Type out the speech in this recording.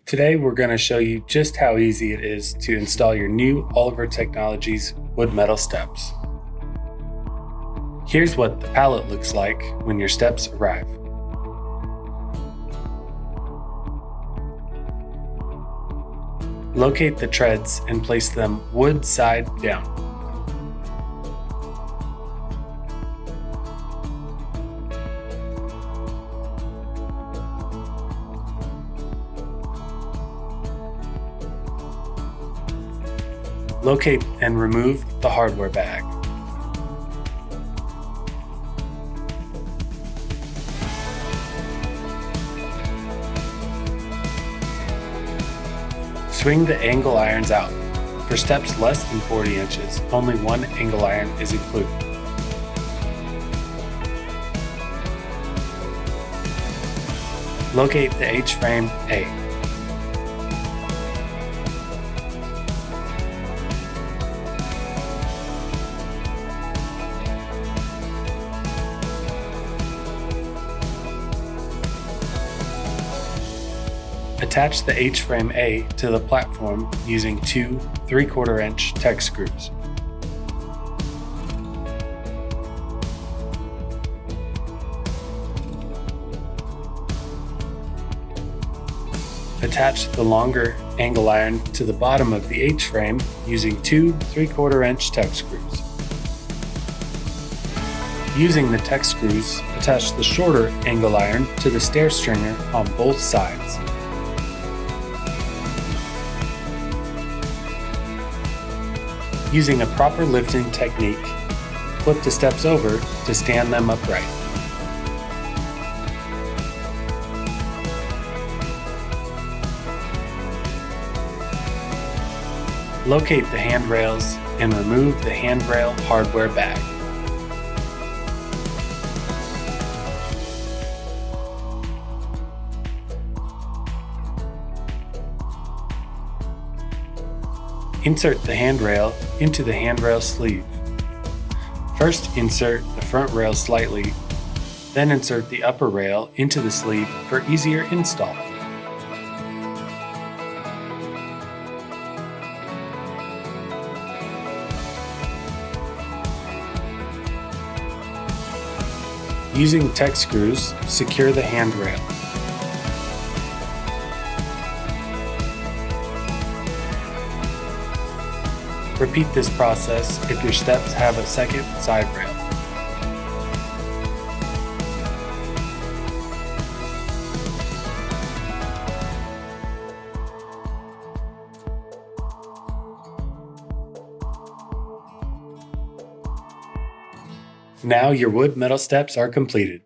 Today we're going to show you just how easy it is to install your new Oliver Technologies wood metal steps. Here's what the pallet looks like when your steps arrive. Locate the treads and place them wood side down. Locate and remove the hardware bag. Swing the angle irons out. For steps less than 40 inches, only one angle iron is included. Locate the H-frame A. Attach the H-frame A to the platform using two 3/4 inch Tek screws. Attach the longer angle iron to the bottom of the H-frame using two 3/4 inch Tek screws. Using the Tek screws, attach the shorter angle iron to the stair stringer on both sides. Using a proper lifting technique, flip the steps over to stand them upright. Locate the handrails and remove the handrail hardware bag. Insert the handrail into the handrail sleeve. First insert the front rail slightly, then insert the upper rail into the sleeve for easier install. Using Tek screws, secure the handrail. Repeat this process if your steps have a second side rail. Now your wood metal steps are completed.